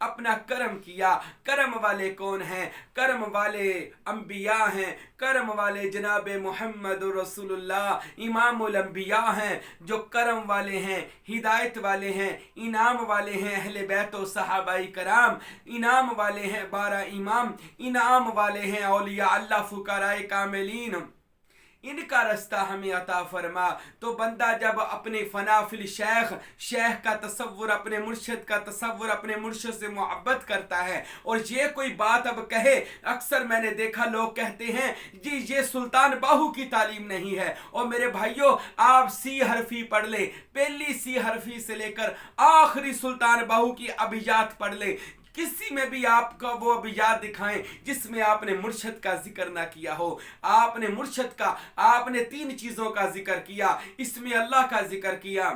اپنا کرم کیا. کرم والے کون ہیں؟ کرم والے انبیاء ہیں. کرم والے جناب محمد رسول اللہ امام الانبیاء ہیں, جو کرم والے ہیں, ہدایت والے ہیں, انعام والے ہیں. اہل بیت و صحابہ کرام انعام والے ہیں. 12 امام انعام والے ہیں. اولیاء اللہ فقراء کاملین, ان کا رستہ ہمیں عطا فرما. تو بندہ جب اپنے فنا فی الشیخ, شیخ کا تصور, اپنے مرشد کا تصور, اپنے مرشد سے محبت کرتا ہے, اور یہ کوئی بات اب کہے, اکثر میں نے دیکھا لوگ کہتے ہیں جی یہ سلطان باہو کی تعلیم نہیں ہے. اور میرے بھائیوں, آپ سی حرفی پڑھ لیں, پہلی سی حرفی سے لے کر آخری سلطان باہو کی ابیات پڑھ لیں, کسی میں بھی آپ کا وہ ابیات دکھائیں جس میں آپ نے مرشد کا ذکر نہ کیا ہو. آپ نے مرشد کا, آپ نے 3 چیزوں کا ذکر کیا. اس میں اللہ کا ذکر کیا,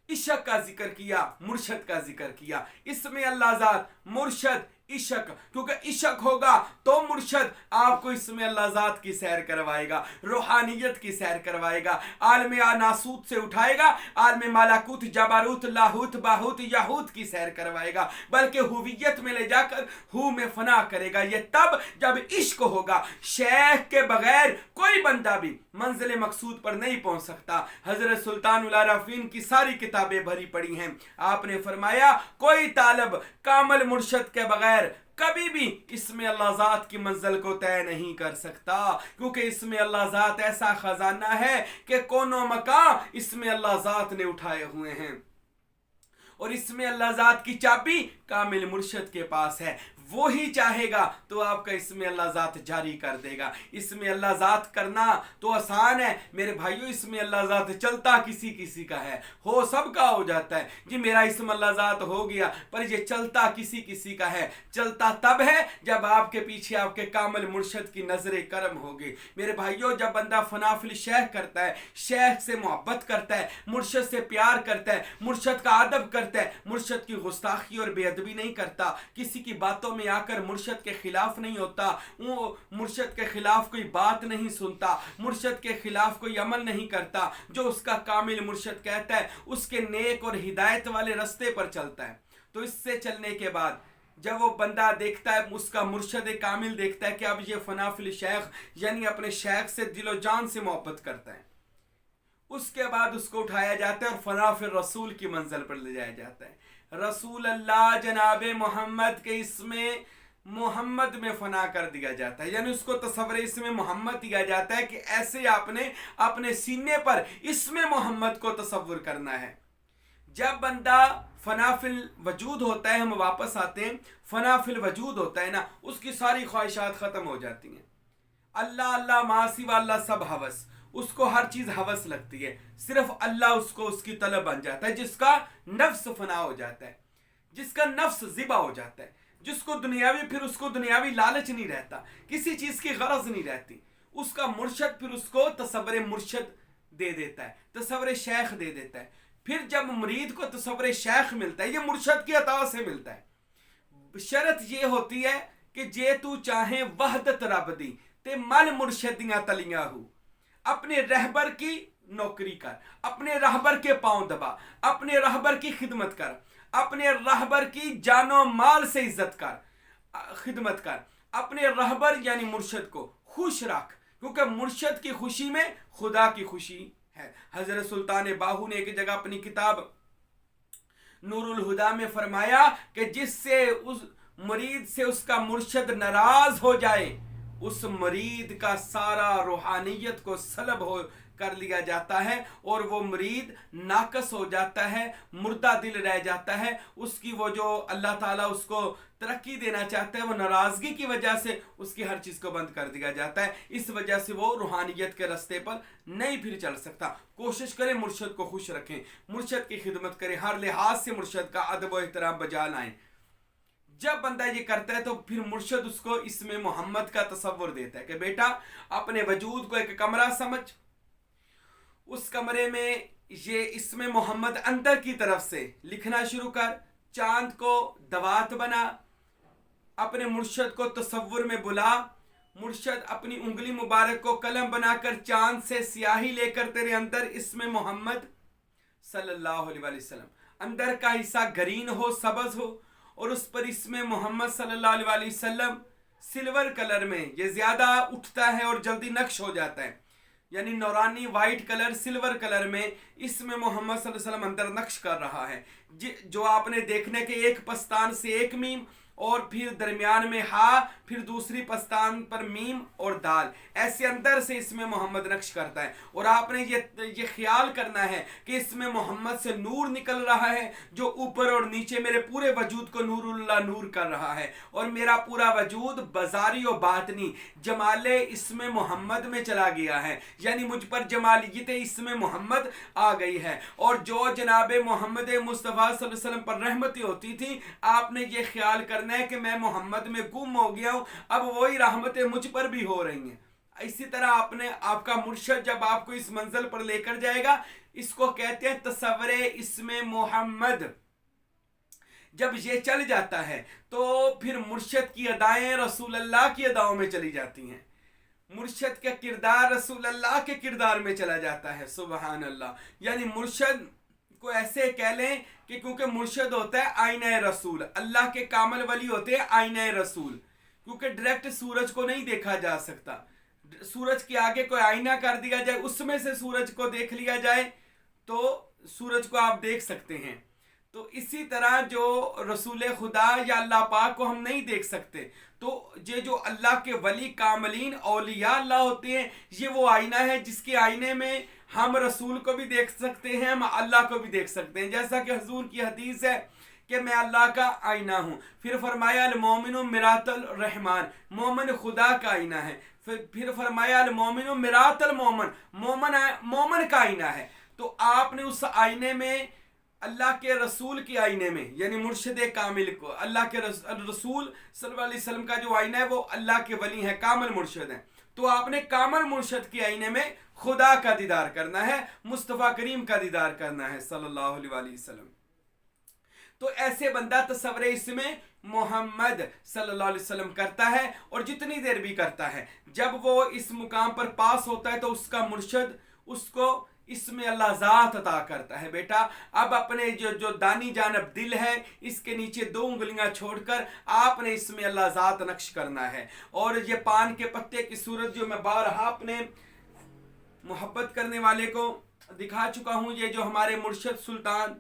عشق کا ذکر کیا, مرشد کا ذکر کیا. اس میں اللہ ذات, مرشد, عشق, کیونکہ عشق ہوگا تو مرشد آپ کو اس میں اللہ ذات کی سیر کروائے گا, روحانیت کی سیر کروائے گا, عالم ناسوت سے اٹھائے گا, عالم ملکوت جبروت لاہوت باہوت یاہوت کی سیر کروائے گا, بلکہ ہویت میں لے جا کر ہو میں فنا کرے گا. یہ تب جب عشق ہوگا. شیخ کے بغیر کوئی بندہ بھی منزل مقصود پر نہیں پہنچ سکتا. حضرت سلطان العارفین کی ساری کتابیں بھری پڑی ہیں. آپ نے فرمایا کوئی طالب کامل مرشد کے بغیر کبھی بھی اس میں اللہ ذات کی منزل کو طے نہیں کر سکتا, کیونکہ اس میں اللہ ذات ایسا خزانہ ہے کہ کونوں مکان اس میں اللہ ذات نے اٹھائے ہوئے ہیں, اور اس میں اللہ ذات کی چابی کامل مرشد کے پاس ہے. وہی چاہے گا تو آپ کا اس میں اللہ ذات جاری کر دے گا. اس میں اللہ ذات کرنا تو آسان ہے میرے بھائیو. اس میں اللہ ذات چلتا کسی کسی کا ہے, ہو سب کا ہو جاتا ہے جی میرا اسم اللہ ذات ہو گیا, پر یہ چلتا کسی کسی کا ہے. چلتا تب ہے جب آپ کے پیچھے آپ کے کامل مرشد کی نظر کرم ہوگی. میرے بھائیو, جب بندہ فنا فی الشیخ کرتا ہے, شیخ سے محبت کرتا ہے, مرشد سے پیار کرتا ہے, مرشد کا ادب کرتا ہے, مرشد کی گستاخی اور بے ادبی نہیں کرتا, کسی کی باتوں میں آ کر مرشد کے خلاف نہیں ہوتا, وہ مرشد کے خلاف کوئی بات نہیں سنتا, مرشد کے خلاف کوئی عمل نہیں کرتا, جو اس کا کامل مرشد کہتا ہے اس کے نیک اور ہدایت والے رستے پر چلتا ہے. تو اس سے چلنے کے بعد جب وہ بندہ دیکھتا ہے, اس کا مرشد کامل دیکھتا ہے کہ اب یہ فنا فی الشیخ یعنی اپنے شیخ سے دل و جان سے محبت کرتا ہے, اس کے بعد اس کو اٹھایا جاتا ہے اور فنا فی الرسول کی منزل پر لے جایا جاتا ہے. رسول اللہ جناب محمد کے اسم محمد میں فنا کر دیا جاتا ہے, یعنی اس کو تصور اسم محمد دیا جاتا ہے کہ ایسے آپ نے اپنے سینے پر اسم محمد کو تصور کرنا ہے. جب بندہ فنا فی الوجود ہوتا ہے, ہم واپس آتے ہیں, فنا فی الوجود ہوتا ہے نا, اس کی ساری خواہشات ختم ہو جاتی ہیں. اللہ اللہ ما سوا اللہ سب ہوس, اس کو ہر چیز ہوس لگتی ہے, صرف اللہ اس کو اس کی طلب بن جاتا ہے. جس کا نفس فنا ہو جاتا ہے, جس کا نفس ذبح ہو جاتا ہے, جس کو دنیاوی, پھر اس کو دنیاوی لالچ نہیں رہتا, کسی چیز کی غرض نہیں رہتی, اس کا مرشد پھر اس کو تصور مرشد دے دیتا ہے, تصور شیخ دے دیتا ہے. پھر جب مرید کو تصور شیخ ملتا ہے, یہ مرشد کی عطا سے ملتا ہے. شرط یہ ہوتی ہے کہ جے تو چاہیں وحدت رب دی تے مل مرشدیاں تلیاں ہو. اپنے رہبر کی نوکری کر, اپنے رہبر کے پاؤں دبا, اپنے رہبر کی خدمت کر, اپنے رہبر کی جان و مال سے عزت کر, خدمت کر, اپنے رہبر یعنی مرشد کو خوش رکھ, کیونکہ مرشد کی خوشی میں خدا کی خوشی ہے. حضرت سلطان باہو نے ایک جگہ اپنی کتاب نور الہدا میں فرمایا کہ جس سے اس مرید سے اس کا مرشد ناراض ہو جائے, اس مرید کا سارا روحانیت کو سلب ہو کر لیا جاتا ہے, اور وہ مرید ناقص ہو جاتا ہے, مردہ دل رہ جاتا ہے. اس کی وہ جو اللہ تعالیٰ اس کو ترقی دینا چاہتا ہے, وہ ناراضگی کی وجہ سے اس کی ہر چیز کو بند کر دیا جاتا ہے. اس وجہ سے وہ روحانیت کے راستے پر نہیں پھر چل سکتا. کوشش کریں مرشد کو خوش رکھیں, مرشد کی خدمت کریں, ہر لحاظ سے مرشد کا ادب و احترام بجا لائیں. جب بندہ یہ کرتا ہے تو پھر مرشد اس کو اسم محمد کا تصور دیتا ہے کہ بیٹا اپنے وجود کو ایک کمرہ سمجھ, اس کمرے میں یہ اسم محمد اندر کی طرف سے لکھنا شروع کر, چاند کو دوات بنا, اپنے مرشد کو تصور میں بلا, مرشد اپنی انگلی مبارک کو قلم بنا کر چاند سے سیاہی لے کر تیرے اندر اسم محمد صلی اللہ علیہ وسلم, اندر کا حصہ گرین ہو, سبز ہو, اور اس پر اسم محمد صلی اللہ علیہ وسلم سلور کلر میں، یہ زیادہ اٹھتا ہے اور جلدی نقش ہو جاتا ہے، یعنی نورانی وائٹ کلر سلور کلر میں اسم محمد صلی اللہ علیہ وسلم اندر نقش کر رہا ہے، جو آپ نے دیکھنے کے ایک پستان سے ایک میم اور پھر درمیان میں ہا، پھر دوسری پستان پر میم اور دال، ایسے اندر سے اسم محمد نقش کرتا ہے۔ اور آپ نے یہ خیال کرنا ہے کہ اسم محمد سے نور نکل رہا ہے جو اوپر اور نیچے میرے پورے وجود کو نور اللہ نور کر رہا ہے، اور میرا پورا وجود بظاہری و باطنی جمال اسم محمد میں چلا گیا ہے، یعنی مجھ پر جمالیت اسم محمد آ گئی ہے۔ اور جو جناب محمد مصطفیٰ صلی اللہ علیہ وسلم پر رحمتیں ہوتی تھی، آپ نے یہ خیال کرنا ہے کہ میں محمد میں گم ہو گیا ہوں، اب وہی رحمتیں مجھ پر بھی ہو رہی ہیں۔ اسی طرح آپ کا مرشد جب آپ کو اس منزل پر لے کر جائے گا، اس کو کہتے ہیں تصور اسم محمد۔ جب یہ چل جاتا ہے تو پھر مرشد کی ادائیں رسول اللہ کی اداؤں میں چلی جاتی ہیں، مرشد کا کردار رسول اللہ کے کردار میں چلا جاتا ہے، سبحان اللہ۔ یعنی مرشد کو ایسے کہہ لیں کہ کیونکہ مرشد ہوتا ہے آئینہ رسول، اللہ کے کامل ولی ہوتے ہیں آئینہ رسول، کیونکہ ڈائریکٹ سورج کو نہیں دیکھا جا سکتا، سورج کے آگے کوئی آئینہ کر دیا جائے، اس میں سے سورج کو دیکھ لیا جائے تو سورج کو آپ دیکھ سکتے ہیں۔ تو اسی طرح جو رسول خدا یا اللہ پاک کو ہم نہیں دیکھ سکتے، تو یہ جو اللہ کے ولی کاملین اولیاء اللہ ہوتے ہیں، یہ وہ آئینہ ہے جس کے آئینے میں ہم رسول کو بھی دیکھ سکتے ہیں، ہم اللہ کو بھی دیکھ سکتے ہیں، جیسا کہ حضور کی حدیث ہے کہ میں اللہ کا آئینہ ہوں۔ پھر فرمایا المومن مرآۃ الرحمن، مومن خدا کا آئینہ ہے۔ پھر فرمایا المومن مرآۃ المومن، مومن کا آئینہ ہے۔ تو آپ نے اس آئینے میں اللہ کے رسول کے آئینے میں، یعنی مرشد کامل کو، اللہ کے رسول صلی اللہ علیہ وسلم کا جو آئینہ ہے وہ اللہ کے ولی ہیں، کامل مرشد ہیں، تو آپ نے کامل مرشد کے آئینے میں خدا کا دیدار کرنا ہے، مصطفیٰ کریم کا دیدار کرنا ہے صلی اللہ علیہ وسلم۔ تو ایسے بندہ تصور اسم محمد صلی اللہ علیہ وسلم کرتا ہے، اور جتنی دیر بھی کرتا ہے، جب وہ اس مقام پر پاس ہوتا ہے تو اس کا مرشد اس کو اسم اللہ ذات عطا کرتا ہے، بیٹا اب اپنے جو دانی جانب دل ہے اس کے نیچے 2 انگلیاں چھوڑ کر آپ نے اسم اللہ ذات نقش کرنا ہے۔ اور یہ پان کے پتے کی صورت جو میں بارہا اپنے محبت کرنے والے کو دکھا چکا ہوں، یہ جو ہمارے مرشد سلطان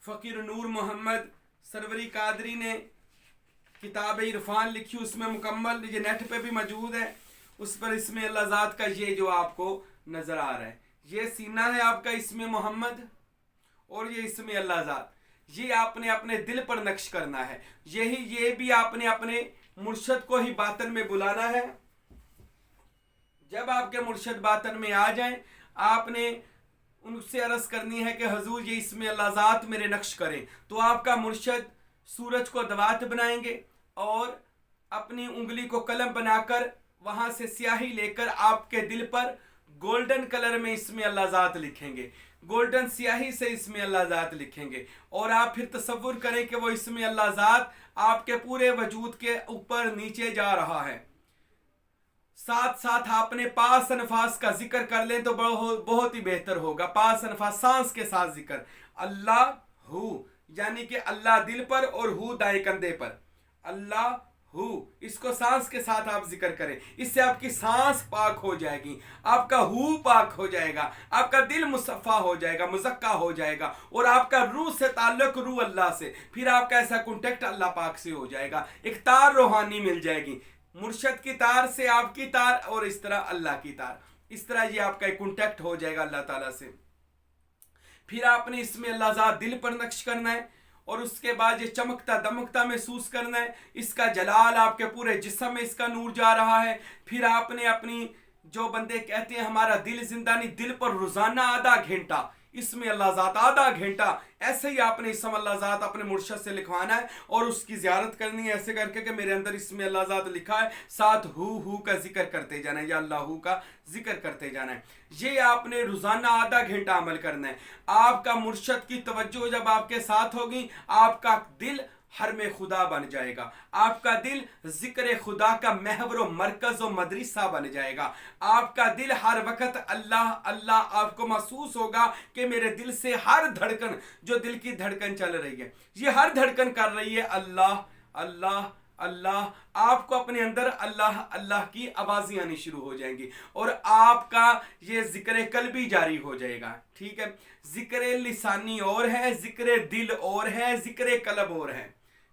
فقیر نور محمد سروری قادری نے کتاب عرفان لکھی، اس میں مکمل یہ نیٹ پہ بھی موجود ہے، اس پر اسم اللہ ذات کا یہ جو آپ کو نظر آ رہا ہے، یہ سینہ ہے آپ کا اسم محمد، اور یہ اسم اللہ ذات، یہ آپ نے اپنے دل پر نقش کرنا ہے۔ یہ بھی آپ نے اپنے مرشد کو ہی باطن میں بلانا ہے۔ جب آپ کے مرشد باطن میں آ جائیں، آپ نے ان سے عرض کرنی ہے کہ حضور یہ اسم اللہ ذات میرے نقش کریں، تو آپ کا مرشد سورج کو دوات بنائیں گے اور اپنی انگلی کو قلم بنا کر وہاں سے سیاہی لے کر آپ کے دل پر گولڈن کلر میں اسم اللہ ذات لکھیں گے، گولڈن سیاہی سے اسم اللہ ذات لکھیں گے، اور آپ پھر تصور کریں کہ وہ اسم اللہ ذات آپ کے پورے وجود کے اوپر نیچے جا رہا ہے۔ ساتھ ساتھ آپ نے پاس انفاس کا ذکر کر لیں تو بہت ہی بہتر ہوگا۔ پاس انفاس سانس کے ساتھ ذکر، اللہ ہو، یعنی کہ اللہ دل پر اور ہو دائیں کندھے پر، اللہ ہو، اس کو سانس کے ساتھ آپ ذکر کریں، اس سے آپ کی سانس پاک ہو جائے گی، آپ کا ہو پاک ہو جائے گا، آپ کا دل مصفا ہو جائے گا، مزکا ہو جائے گا، اور آپ کا روح سے تعلق روح اللہ سے، پھر آپ کا ایسا کنٹیکٹ اللہ پاک سے ہو جائے گا، ایک تار روحانی مل جائے گی، مرشد کی تار سے آپ کی تار، اور اس طرح اللہ کی تار، اس طرح یہ آپ کا ایک کنٹیکٹ ہو جائے گا اللہ تعالیٰ سے۔ پھر آپ نے اس میں اللہ ذات دل پر نقش کرنا ہے، اور اس کے بعد یہ چمکتا دمکتا محسوس کرنا ہے، اس کا جلال آپ کے پورے جسم میں اس کا نور جا رہا ہے۔ پھر آپ نے اپنی جو بندے کہتے ہیں ہمارا دل زندہ نہیں، دل پر روزانہ آدھا گھنٹہ اسم اللہ ذات، آدھا گھنٹہ ایسے ہی آپ نے اسم اللہ ذات اپنے مرشد سے لکھوانا ہے، اور اس کی زیارت کرنی ہے ایسے کر کے کہ میرے اندر اسم اللہ ذات لکھا ہے، ساتھ ہو کا ذکر کرتے جانا ہے، یا اللہ ہو کا ذکر کرتے جانا ہے۔ یہ آپ نے روزانہ آدھا گھنٹہ عمل کرنا ہے۔ آپ کا مرشد کی توجہ جب آپ کے ساتھ ہوگی، آپ کا دل حرم خدا بن جائے گا، آپ کا دل ذکر خدا کا محور و مرکز و مدرسہ بن جائے گا، آپ کا دل ہر وقت اللہ اللہ، آپ کو محسوس ہوگا کہ میرے دل سے ہر دھڑکن، جو دل کی دھڑکن چل رہی ہے، یہ ہر دھڑکن کر رہی ہے اللہ اللہ اللہ، آپ کو اپنے اندر اللہ اللہ کی آوازیں آنی شروع ہو جائیں گی، اور آپ کا یہ ذکر قلبی جاری ہو جائے گا، ٹھیک ہے۔ ذکر لسانی اور ہے، ذکر دل اور ہے، ذکر قلب اور ہے،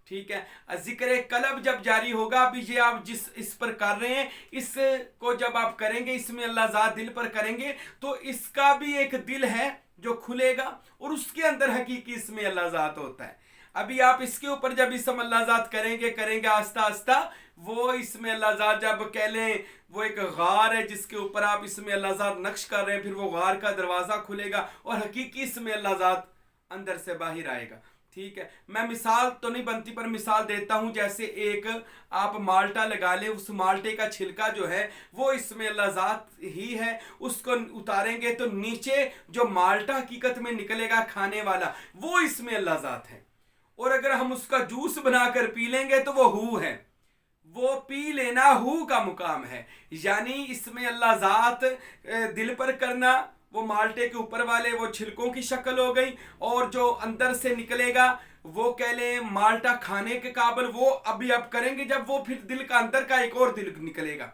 ٹھیک ہے۔ ذکر قلب جب جاری ہوگا، ابھی یہ آپ جس اس پر کر رہے ہیں، اس کو جب آپ کریں گے، اس میں اللہ ذات دل پر کریں گے، تو اس کا بھی ایک دل ہے جو کھلے گا، اور اس کے اندر حقیقی اس میں اللہ ذات ہوتا ہے۔ ابھی آپ اس کے اوپر جب اسم اللہ ذات کریں گے آہستہ آہستہ، وہ اس میں اللہ ذات جب کہہ لیں، وہ ایک غار ہے جس کے اوپر آپ اس میں اللہ ذات نقش کر رہے ہیں، پھر وہ غار کا دروازہ کھلے گا اور حقیقی اس میں اللہ ذات اندر سے باہر آئے گا، ٹھیک ہے۔ میں مثال تو نہیں بنتی پر مثال دیتا ہوں، جیسے ایک آپ مالٹا لگا لیں، اس مالٹے کا چھلکا جو ہے وہ اس میں اللہ ذات ہی ہے، اس کو اتاریں گے تو نیچے جو مالٹا حقیقت میں نکلے گا کھانے والا، وہ اس میں اللہ ذات ہے، اور اگر ہم اس کا جوس بنا کر پی لیں گے تو وہ ہو ہے، وہ پی لینا ہو کا مقام ہے، یعنی اس میں اللہ ذات دل پر کرنا، وہ مالٹے کے اوپر والے وہ چھلکوں کی شکل ہو گئی، اور جو اندر سے نکلے گا وہ کہہ لیں مالٹا کھانے کے قابل، وہ ابھی آپ کریں گے جب وہ پھر دل کا اندر کا ایک اور دل نکلے گا،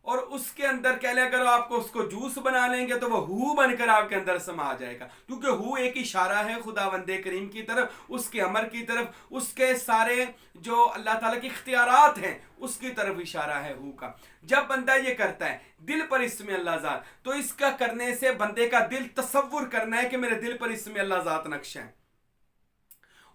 اور اس کے اندر کہہ لیں اگر آپ کو اس کو جوس بنا لیں گے تو وہ ہو بن کر آپ کے اندر سما جائے گا، کیونکہ ہو ایک اشارہ ہے خداوند کریم کی طرف، اس کے امر کی طرف، اس کے سارے جو اللہ تعالیٰ کے اختیارات ہیں اس کی طرف اشارہ ہے ہو کا۔ جب بندہ یہ کرتا ہے دل پر اس میں اللہ ذات، تو اس کا کرنے سے بندے کا دل تصور کرنا ہے کہ میرے دل پر اس میں اللہ ذات نقش ہے،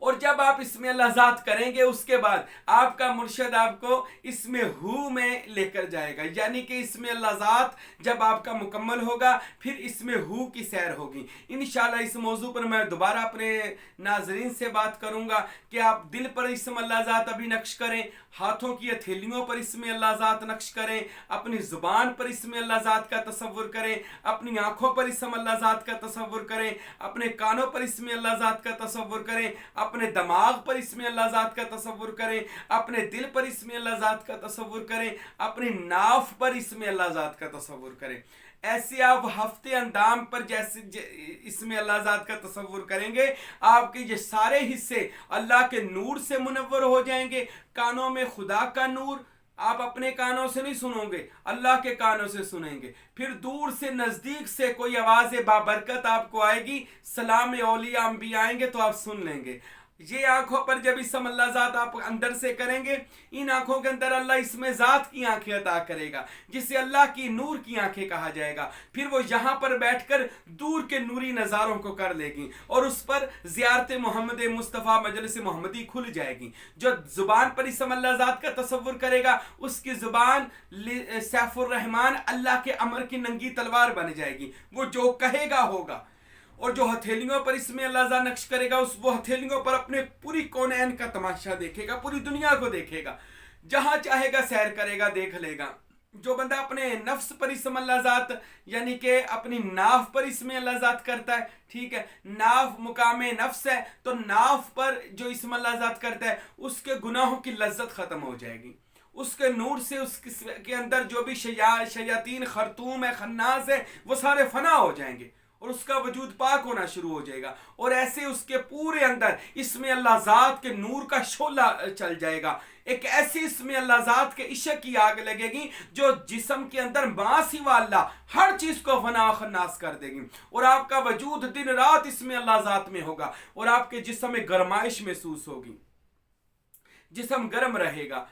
اور جب آپ اس میں اللہ ذات کریں گے، اس کے بعد آپ کا مرشد آپ کو اس میں ہو میں لے کر جائے گا، یعنی کہ اس میں اللہ ذات جب آپ کا مکمل ہوگا پھر اس میں ہو کی سیر ہوگی۔ انشاءاللہ اس موضوع پر میں دوبارہ اپنے ناظرین سے بات کروں گا کہ آپ دل پر اسم اللہ ذات ابھی نقش کریں، ہاتھوں کی ہتھیلیوں پر اسم اللہ ذات نقش کریں، اپنی زبان پر اسم اللہ ذات کا تصور کریں، اپنی آنکھوں پر اسم اللہ ذات کا تصور کریں، اپنے کانوں پر اسم اللہ ذات کا تصور کریں، اپنے دماغ پر اسم اللہ ذات کا تصور کریں، اپنے دل پر اسم اللہ ذات کا تصور کریں، اپنی ناف پر اسم اللہ ذات کا تصور کریں۔ ایسے آپ ہفتے اندام پر جیسے اسم اللہ ذات کا تصور کریں گے، آپ کے یہ سارے حصے اللہ کے نور سے منور ہو جائیں گے۔ کانوں میں خدا کا نور، آپ اپنے کانوں سے نہیں سنو گے، اللہ کے کانوں سے سنیں گے، پھر دور سے نزدیک سے کوئی آواز بابرکت آپ کو آئے گی، سلام اولیاء انبیاء آئیں گے تو آپ سن لیں گے۔ یہ آنکھوں پر جب اسم اللہ ذات آپ اندر سے کریں گے، ان آنکھوں کے اندر اللہ اسم ذات کی آنکھیں عطا کرے گا، جسے اللہ کی نور کی آنکھیں کہا جائے گا، پھر وہ یہاں پر بیٹھ کر دور کے نوری نظاروں کو کر لے گی، اور اس پر زیارت محمد مصطفیٰ مجلس محمدی کھل جائے گی۔ جو زبان پر اسم اللہ ذات کا تصور کرے گا، اس کی زبان سیف الرحمن اللہ کے امر کی ننگی تلوار بن جائے گی، وہ جو کہے گا ہوگا۔ اور جو ہتھیلیوں پر اس میں اللہ ذات نقش کرے گا، وہ ہتھیلیوں پر اپنے پوری کونین کا تماشا دیکھے گا، پوری دنیا کو دیکھے گا، جہاں چاہے گا سیر کرے گا، دیکھ لے گا۔ جو بندہ اپنے نفس پر اسم اللہ ذات، یعنی کہ اپنی ناف پر اسم اللہ ذات کرتا ہے، ٹھیک ہے، ناف مقام نفس ہے، تو ناف پر جو اسم اللہ ذات کرتا ہے اس کے گناہوں کی لذت ختم ہو جائے گی، اس کے نور سے اس کے اندر جو بھی شیاطین خرطوم ہے، خناس ہے، وہ سارے فنا ہو جائیں گے، اور اس کا وجود پاک ہونا شروع ہو جائے گا، اور ایسے اس کے پورے اندر اس میں اللہ ذات کے نور کا شعلہ چل جائے گا، ایک ایسی اس میں اللہ ذات کے عشق کی آگ لگے گی جو جسم کے اندر ما سوا اللہ ہر چیز کو فنا خناس کر دے گی، اور آپ کا وجود دن رات اس میں اللہ ذات میں ہوگا، اور آپ کے جسم میں گرمائش محسوس ہوگی، جسم گرم رہے گا۔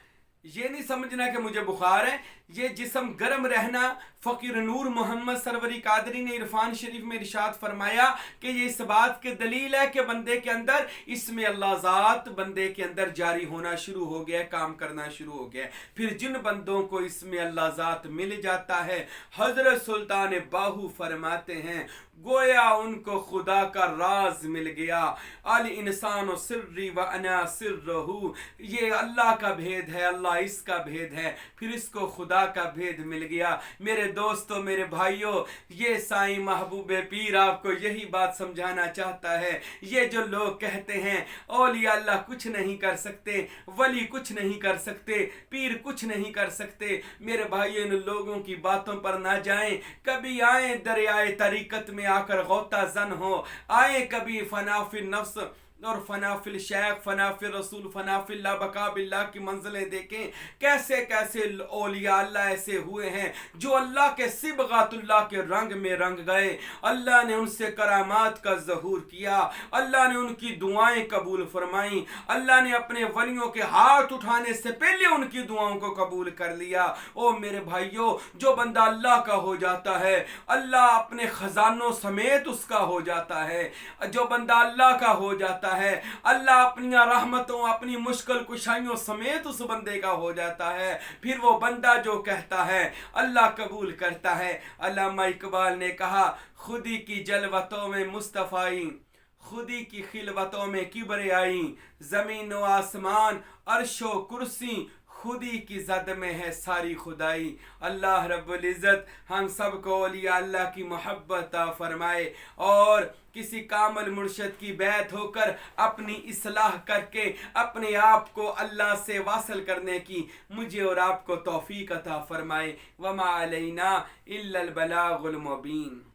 یہ نہیں سمجھنا کہ مجھے بخار ہے، یہ جسم گرم رہنا فقیر نور محمد سروری قادری نے عرفان شریف میں ارشاد فرمایا کہ یہ اس بات کی دلیل ہے کہ بندے کے اندر اسم اللہ ذات بندے کے اندر جاری ہونا شروع ہو گیا ہے، کام کرنا شروع ہو گیا ہے۔ پھر جن بندوں کو اسم اللہ ذات مل جاتا ہے، حضرت سلطان باہو فرماتے ہیں گویا ان کو خدا کا راز مل گیا، الانسان سری و انا سرہ، یہ اللہ کا بھید ہے، اللہ اس کا بھید ہے، پھر اس کو خدا اللہ کا بھید مل گیا۔ میرے دوستوں، میرے بھائیوں، یہ سائیں محبوب پیر آپ کو یہی بات سمجھانا چاہتا ہے۔ یہ جو لوگ کہتے ہیں اولیاء اللہ کچھ نہیں کر سکتے، ولی کچھ نہیں کر سکتے، پیر کچھ نہیں کر سکتے، میرے بھائی ان لوگوں کی باتوں پر نہ جائیں۔ کبھی آئیں دریائے طریقت میں آ کر غوطہ زن ہو، آئیں کبھی فنا فی النفس اور فنا فی الشیخ، فنا فی الرسول، فنا فی اللہ، بقا باللہ کی منزلیں دیکھیں۔ کیسے کیسے اولیاء اللہ ایسے ہوئے ہیں جو اللہ کے صبغات اللہ کے رنگ میں رنگ گئے، اللہ نے ان سے کرامات کا ظہور کیا، اللہ نے ان کی دعائیں قبول فرمائیں، اللہ نے اپنے ولیوں کے ہاتھ اٹھانے سے پہلے ان کی دعاؤں کو قبول کر لیا۔ او میرے بھائیوں، جو بندہ اللہ کا ہو جاتا ہے اللہ اپنے خزانوں سمیت اس کا ہو جاتا ہے۔ جو بندہ اللہ کا ہو جاتا ہے اللہ اپنی رحمتوں، اپنی مشکل کشائیوں سمیت اس بندے کا ہو جاتا ہے۔ پھر وہ بندہ جو کہتا ہے اللہ قبول کرتا ہے۔ علامہ اقبال نے کہا خودی کی جلوتوں میں مصطفی، خودی کی خلوتوں میں کبریائی، زمین و آسمان عرش و کرسی خودی کی زد میں ہے ساری خدائی۔ اللہ رب العزت ہم سب کو اولیاء اللہ کی محبت عطا فرمائے، اور کسی کامل مرشد کی بیعت ہو کر اپنی اصلاح کر کے اپنے آپ کو اللہ سے واصل کرنے کی مجھے اور آپ کو توفیق عطا فرمائے۔ وما علینا الا البلاغ المبین۔